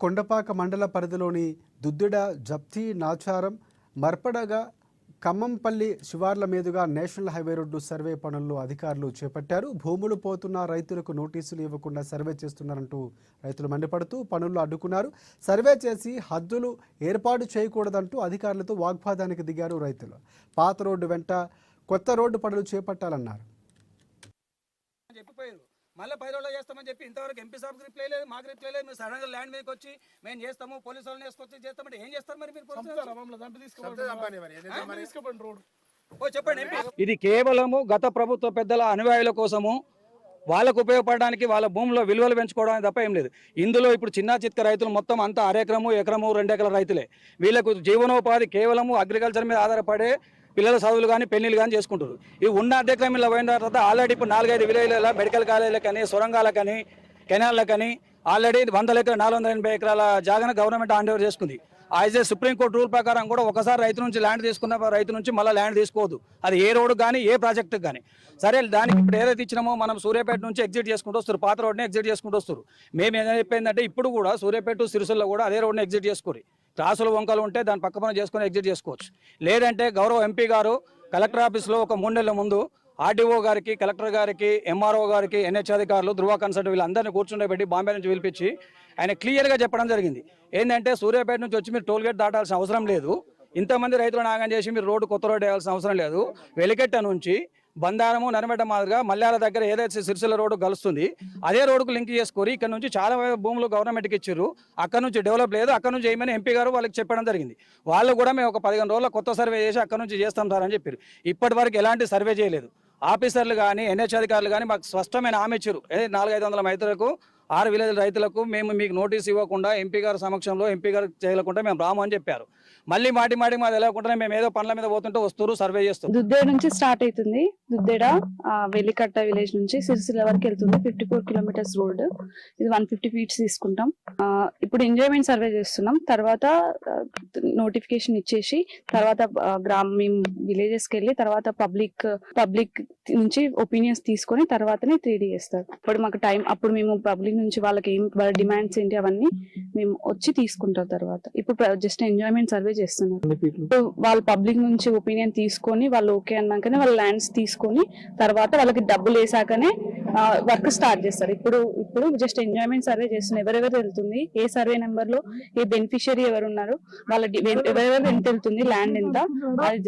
కొండపాక మండల పరిధిలోని దుద్దిడ, జప్తి, నాచారం, మర్పడగా, ఖమ్మంపల్లి శివార్ల మీదుగా నేషనల్ హైవే రోడ్డు సర్వే పనుల్లో అధికారులు చేపట్టారు. భూములు పోతున్న రైతులకు నోటీసులు ఇవ్వకుండా సర్వే చేస్తున్నారంటూ రైతులు మండిపడుతూ పనుల్లో అడ్డుకున్నారు. సర్వే చేసి హద్దులు ఏర్పాటు చేయకూడదంటూ అధికారులతో వాగ్వాదానికి దిగారు రైతులు. పాత రోడ్డు వెంట కొత్త రోడ్డు పనులు చేపట్టాలన్నారు. మళ్ళీ 10 రోజులు చేస్తామని చెప్పి ఇంతవరకు ఎంపీ సాబ్ రిప్లై లేదు, మాకు రిప్లై లేదు. మీరు సడన్గా ల్యాండ్ మీదకి వచ్చి మేము చేస్తాము, పోలీసు వాళ్ళని వేసుకొచ్చి చేస్తామంటే ఏం చేస్తారు మరి మీరు? చెప్పండి. ఇది కేవలము గత ప్రభుత్వ పెద్దల అనుయాయుల కోసము, వాళ్ళకు ఉపయోగపడడానికి, వాళ్ళ భూమిలో విలువలు పెంచుకోవడానికి తప్ప ఏం లేదు. ఇందులో ఇప్పుడు చిన్న చిత్క రైతులు మొత్తం అంతా అరెకరము, ఎకరము, 2 ఎకరాల రైతులే. వీళ్ళకు జీవనోపాధి కేవలము అగ్రికల్చర్ మీద ఆధారపడే పిల్లల చదువులు కానీ పెళ్లిళ్ళు కానీ చేసుకుంటారు. ఈ ఉన్న అధ్యక్షంలో పోయిన తర్వాత ఆల్రెడీ ఇప్పుడు 4-5 విలేజ్ల మెడికల్ కాలేజీలకని, సొరంగాలకని, కెనాల్లకని ఆల్రెడీ 100 ఎకరాలు 480 ఎకరాల జాగాను గవర్నమెంట్ హ్యాండ్ ఓవర్ చేసుకుంది. అయితే సుప్రీంకోర్టు రూల్ ప్రకారం కూడా ఒకసారి రైతు నుంచి ల్యాండ్ తీసుకున్న రైతు నుంచి మళ్ళీ ల్యాండ్ తీసుకోవద్దు. అది ఏ రోడ్డు కానీ ఏ ప్రాజెక్టుకి కానీ. సరే, దానికి ఇప్పుడు ఏదైతే ఇచ్చినామో మనం సూర్యాపేట నుంచి ఎగ్జిట్ చేసుకుంటూ వస్తారు, పాత రోడ్ని ఎగ్జిట్ చేసుకుంటూ వస్తారు. మేము ఏదైనా చెప్పిందంటే ఇప్పుడు కూడా సూర్యాపేట సిరిసిల్ల కూడా అదే రోడ్ని ఎగ్జిట్ చేసుకోరు. క్రాసులు వంకలు ఉంటే దాని పక్క పని చేసుకుని ఎగ్జిట్ చేసుకోవచ్చు. లేదంటే గౌరవ ఎంపీ గారు కలెక్టర్ ఆఫీస్లో ఒక 3 నెలల ముందు ఆర్డీఓ గారికి, కలెక్టర్ గారికి, ఎంఆర్ఓ గారికి, ఎన్హెచ్ అధికారులు, ధృవ కన్సల్ట్ వీళ్ళందరినీ కూర్చుండబెట్టి బాంబే నుంచి పిలిపించి ఆయన క్లియర్గా చెప్పడం జరిగింది. ఏంటంటే సూర్యాపేట నుంచి వచ్చి మీరు టోల్ గేట్ దాటాల్సిన అవసరం లేదు, ఇంతమంది రైతులు నాగం చేసి మీరు కొత్త రోడ్డు వేయాల్సిన అవసరం లేదు. వెలికెట్ట నుంచి బందారము, నరమెట మాదిరిగా మల్యాల దగ్గర ఏదైతే సిరిసిల్ల రోడ్డు కలుస్తుంది అదే రోడ్డుకు లింక్ చేసుకొని ఇక్కడ నుంచి చాలా భూములు గవర్నమెంట్కి ఇచ్చారు. అక్కడ నుంచి డెవలప్ లేదు, అక్కడ నుంచి ఏమైనా ఎంపీ గారు వాళ్ళకి చెప్పడం జరిగింది. వాళ్ళు కూడా మేము ఒక 15 రోజుల కొత్త సర్వే చేసి అక్కడ నుంచి చేస్తాం సార్ అని చెప్పారు. ఇప్పటి వరకు ఎలాంటి సర్వే చేయలేదు. ఆఫీసర్లు కానీ, ఎన్హెచ్ అధికారులు కానీ మాకు స్పష్టమైన హామీ ఇచ్చారు. 400-500 రైతులకు, 6 విలేజ్ రైతులకు మేము మీకు నోటీస్ ఇవ్వకుండా, ఎంపీ గారి సమక్షంలో ఎంపీ గారు చేయకుండా మేము రాము అని చెప్పారు. మళ్ళీ మాటి మాది తెలియకుండా మేము ఏదో పనుల మీద పోతుంటే వస్తారు, సర్వే చేస్తాం. దుద్దేడ నుంచి స్టార్ట్ అవుతుంది. దుద్దేడ వెల్లికట్ట విలేజ్ నుంచి సిరిసిల్ల వరకు వెళ్తుంది. 54 కిలోమీటర్స్ రోడ్. ఇది 150 ఫీట్స్ తీసుకుంటాం. ఇప్పుడు ఎంజాయ్మెంట్ సర్వే చేస్తున్నాం. తర్వాత నోటిఫికేషన్ ఇచ్చేసి తర్వాత మేము విలేజెస్కి వెళ్ళి తర్వాత పబ్లిక్ నుంచి ఒపీనియన్స్ తీసుకొని తర్వాతనే 3D చేస్తారు. ఇప్పుడు మాకు టైం, అప్పుడు మేము పబ్లిక్ నుంచి వాళ్ళకి వాళ్ళ డిమాండ్స్ ఏంటి అవన్నీ మేము వచ్చి తీసుకుంటాం. తర్వాత ఇప్పుడు జస్ట్ ఎంజాయ్మెంట్ సర్వే చేస్తున్నారు. వాళ్ళు పబ్లిక్ నుంచి ఒపీనియన్ తీసుకొని వాళ్ళు ఓకే అన్నాకనే వాళ్ళ ల్యాండ్స్ తీసుకొని తర్వాత వాళ్ళకి డబ్బులు వేసాకనే వర్క్ స్టార్ట్ చేస్తారు. ఇప్పుడు జస్ట్ ఎంజాయ్మెంట్ సర్వే చేస్తున్నారు. ఎవరెవరు వెళ్తుంది, ఏ సర్వే నెంబర్ లో ఏ బెనిఫిషియరీ ఎవరు ఉన్నారు, వాళ్ళ ఎవరెవరు ఎంత వెళ్తుంది, ల్యాండ్ ఎంత, అది జస్ట్